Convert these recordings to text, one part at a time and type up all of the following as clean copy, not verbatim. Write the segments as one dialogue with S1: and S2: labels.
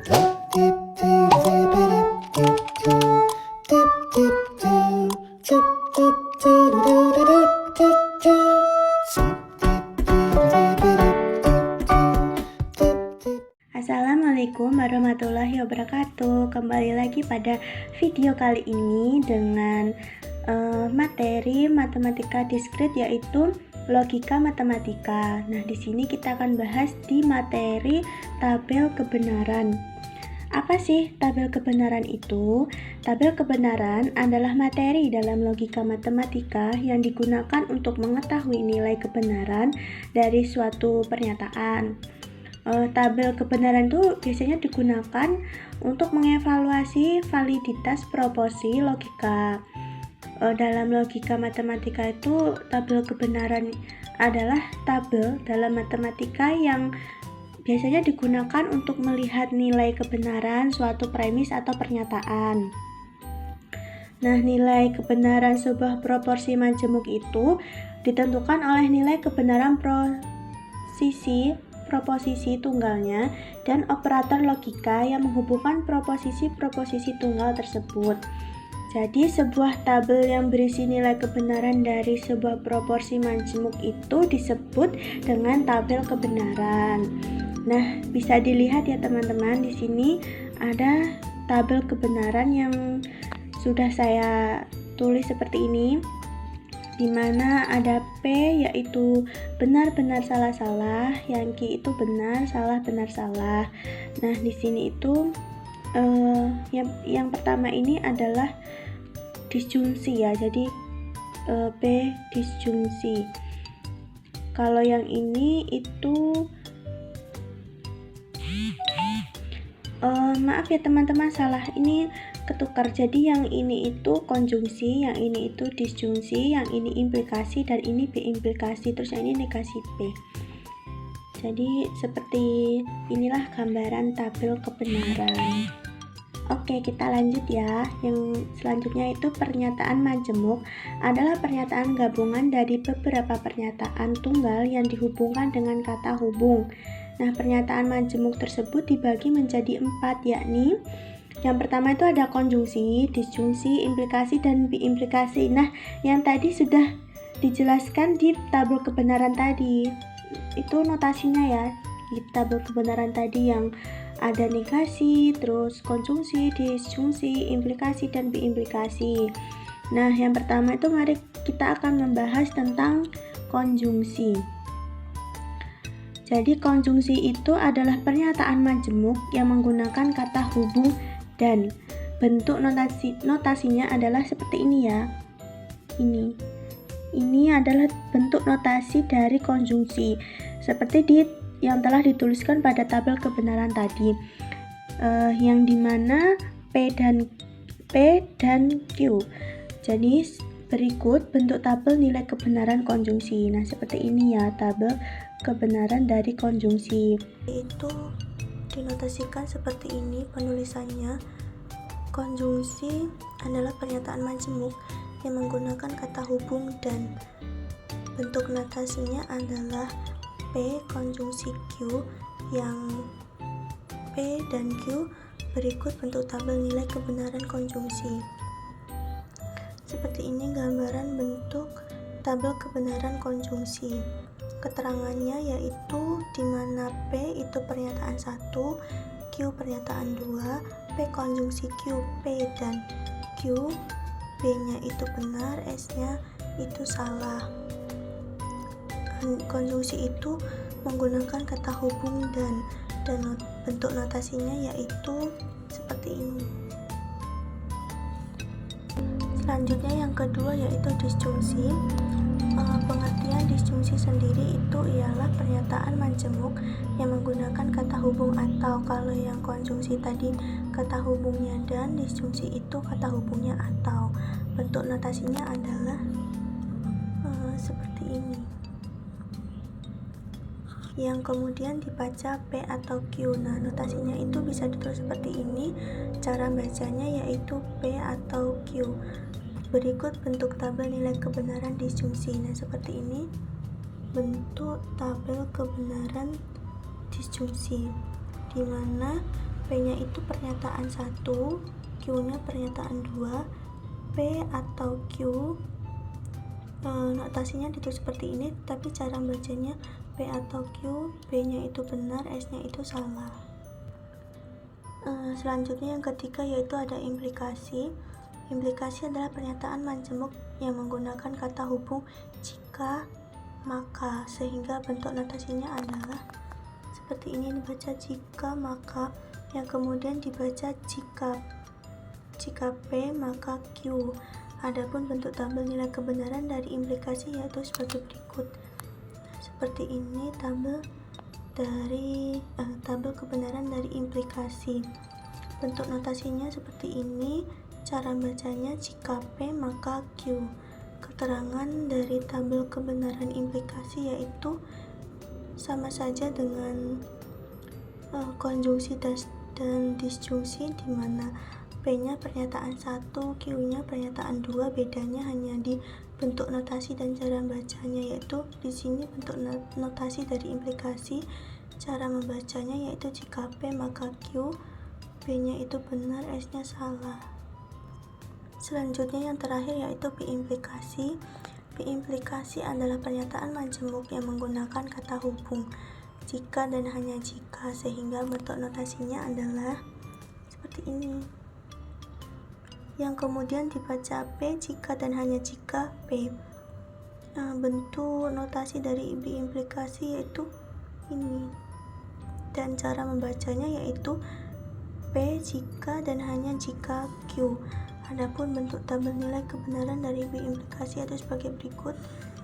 S1: Assalamualaikum warahmatullahi wabarakatuh. Kembali lagi pada video kali ini dengan materi matematika diskrit, yaitu logika matematika. Nah, di sini kita akan bahas di materi tabel kebenaran. Apa sih tabel kebenaran itu? Tabel kebenaran adalah materi dalam logika matematika yang digunakan untuk mengetahui nilai kebenaran dari suatu pernyataan. Tabel kebenaran itu biasanya digunakan untuk mengevaluasi validitas proporsi logika. Dalam logika matematika itu, tabel kebenaran adalah tabel dalam matematika yang biasanya digunakan untuk melihat nilai kebenaran suatu premis atau pernyataan. Nah, nilai kebenaran sebuah proporsi majemuk itu ditentukan oleh nilai kebenaran proposisi tunggalnya dan operator logika yang menghubungkan proposisi tunggal tersebut. Jadi, sebuah tabel yang berisi nilai kebenaran dari sebuah proporsi majemuk itu disebut dengan tabel kebenaran. Nah, bisa dilihat ya teman-teman, di sini ada tabel kebenaran yang sudah saya tulis seperti ini, di mana ada P yaitu benar salah, yang Q itu benar salah. Nah, di sini itu yang pertama ini adalah disjungsi ya, jadi P disjungsi. Kalau yang ini itu maaf ya teman-teman, salah, ini ketukar. Jadi yang ini itu konjungsi, yang ini itu disjungsi, yang ini implikasi, dan ini B implikasi, terus yang ini negasi P. Jadi seperti inilah gambaran tabel kebenaran. Oke, kita lanjut ya. Yang selanjutnya itu pernyataan majemuk adalah pernyataan gabungan dari beberapa pernyataan tunggal yang dihubungkan dengan kata hubung. Nah, pernyataan majemuk tersebut dibagi menjadi 4, yakni yang pertama itu ada konjungsi, disjungsi, implikasi, dan biimplikasi. Nah, yang tadi sudah dijelaskan di tabel kebenaran tadi. Itu notasinya ya, di tabel kebenaran tadi yang ada negasi, terus konjungsi, disjungsi, implikasi, dan biimplikasi. Nah, yang pertama itu mari kita akan membahas tentang konjungsi. Jadi, konjungsi itu adalah pernyataan majemuk yang menggunakan kata hubung, dan bentuk notasinya adalah seperti ini ya. Ini adalah bentuk notasi dari konjungsi seperti yang telah dituliskan pada tabel kebenaran tadi, yang dimana P dan Q. Jadi berikut bentuk tabel nilai kebenaran konjungsi. Nah, seperti ini ya tabel kebenaran dari konjungsi. Itu dinotasikan seperti ini penulisannya. Konjungsi adalah pernyataan majemuk yang menggunakan kata hubung, dan bentuk notasinya adalah P konjungsi Q, yang P dan Q. Berikut bentuk tabel nilai kebenaran konjungsi. Seperti ini gambaran bentuk tabel kebenaran konjungsi. Keterangannya yaitu di mana P itu pernyataan 1, Q pernyataan 2, P konjungsi Q, P dan Q, B-nya itu benar, S-nya itu salah. Konjungsi itu menggunakan kata hubung dan bentuk notasinya yaitu seperti ini. Selanjutnya yang kedua yaitu disjungsi. Pengertian disjungsi sendiri itu ialah pernyataan majemuk yang menggunakan kata hubung atau. Kalau yang konjungsi tadi kata hubungnya dan, disjungsi itu kata hubungnya atau. Bentuk notasinya adalah seperti ini, yang kemudian dibaca P atau Q. Nah, notasinya itu bisa ditulis seperti ini. Cara bacanya yaitu P atau Q. Berikut bentuk tabel nilai kebenaran disjungsi. Nah, seperti ini bentuk tabel kebenaran disjungsi, di mana P-nya itu pernyataan 1, Q-nya pernyataan 2. P atau Q notasinya ditulis seperti ini, tapi cara bacanya P atau Q, B-nya itu benar, S-nya itu salah. Selanjutnya yang ketiga yaitu ada implikasi. Implikasi adalah pernyataan majemuk yang menggunakan kata hubung jika, maka, sehingga bentuk notasinya adalah seperti ini, dibaca jika, maka, yang kemudian dibaca jika P maka Q. Adapun bentuk tabel nilai kebenaran dari implikasi yaitu sebagai berikut. Seperti ini tabel kebenaran dari implikasi. Bentuk notasinya seperti ini, cara bacanya jika P maka Q. Keterangan dari tabel kebenaran implikasi yaitu sama saja dengan konjungsi dan disjungsi, di mana P-nya pernyataan 1, Q-nya pernyataan 2, bedanya hanya di bentuk notasi dan cara bacanya, yaitu di sini bentuk notasi dari implikasi, cara membacanya yaitu jika P maka Q, B-nya itu benar, S-nya salah. Selanjutnya yang terakhir yaitu B-implikasi. B-implikasi adalah pernyataan majemuk yang menggunakan kata hubung jika dan hanya jika, sehingga bentuk notasinya adalah seperti ini, yang kemudian dibaca P jika dan hanya jika P. Bentuk notasi dari B-implikasi yaitu ini, dan cara membacanya yaitu P jika dan hanya jika Q. Adapun bentuk tabel nilai kebenaran dari B-implikasi itu sebagai berikut.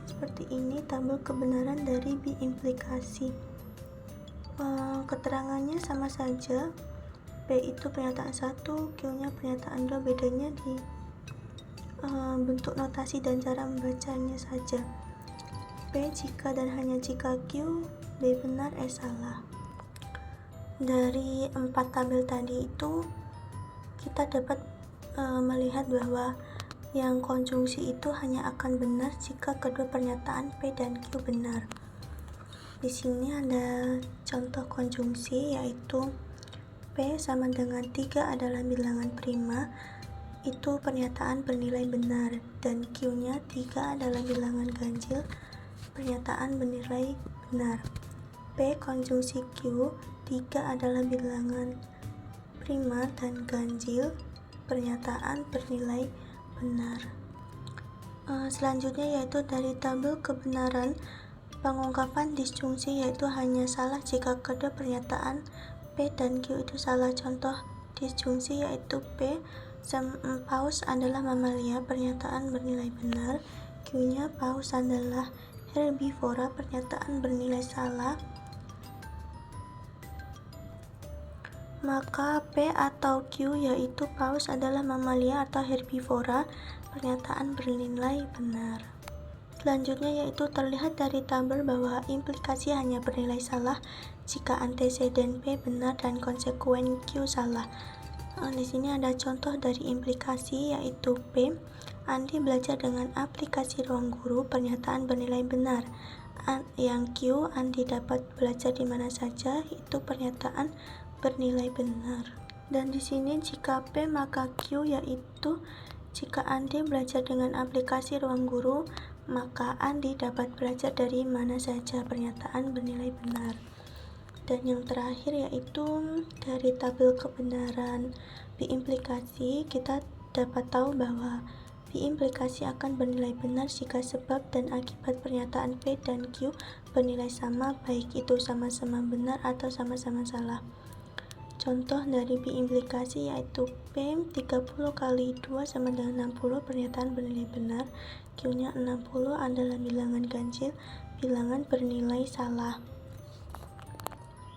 S1: Seperti ini tabel kebenaran dari B-implikasi. Keterangannya sama saja, P itu pernyataan 1, Q-nya pernyataan 2, bedanya di bentuk notasi dan cara membacanya saja. P jika dan hanya jika Q, B benar, S salah. Dari 4 tabel tadi itu kita dapat melihat bahwa yang konjungsi itu hanya akan benar jika kedua pernyataan P dan Q benar. Di sini ada contoh konjungsi yaitu P sama dengan 3 adalah bilangan prima, itu pernyataan bernilai benar, dan Q-nya 3 adalah bilangan ganjil, pernyataan bernilai benar. P konjungsi Q, 3 adalah bilangan prima dan ganjil, pernyataan bernilai benar. Selanjutnya yaitu dari tabel kebenaran pengungkapan disjungsi, yaitu hanya salah jika kedua pernyataan P dan Q itu salah. Contoh disjungsi yaitu P paus adalah mamalia, pernyataan bernilai benar. Q-nya paus adalah herbivora, pernyataan bernilai salah. Maka P atau Q yaitu paus adalah mamalia atau herbivora, pernyataan bernilai benar. Selanjutnya yaitu terlihat dari tabel bahwa implikasi hanya bernilai salah jika anteseden P benar dan konsekuen Q salah. Di sini ada contoh dari implikasi yaitu P. Andi belajar dengan aplikasi ruang guru, pernyataan bernilai benar. Yang Q, Andi dapat belajar di mana saja, itu pernyataan bernilai benar. Dan di sini jika P maka Q yaitu jika Andi belajar dengan aplikasi ruang guru, maka Andi dapat belajar dari mana saja, pernyataan bernilai benar. Dan yang terakhir yaitu dari tabel kebenaran B-implikasi, kita dapat tahu bahwa B-implikasi akan bernilai benar jika sebab dan akibat pernyataan P dan Q bernilai sama, baik itu sama-sama benar atau sama-sama salah. Contoh dari B-implikasi yaitu P 30 kali 2 sama dengan 60, pernyataan bernilai benar. Q-nya 60 adalah bilangan ganjil, bilangan bernilai salah.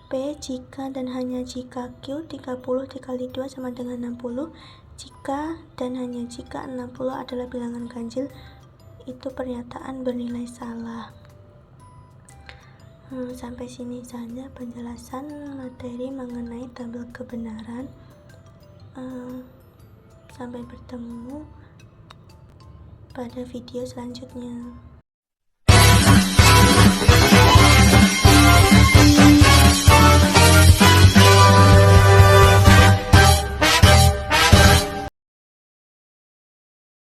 S1: P jika dan hanya jika Q 30 dikali 2 sama dengan 60, jika dan hanya jika 60 adalah bilangan ganjil, itu pernyataan bernilai salah. Sampai sini saja penjelasan materi mengenai tabel kebenaran. Sampai bertemu pada video selanjutnya.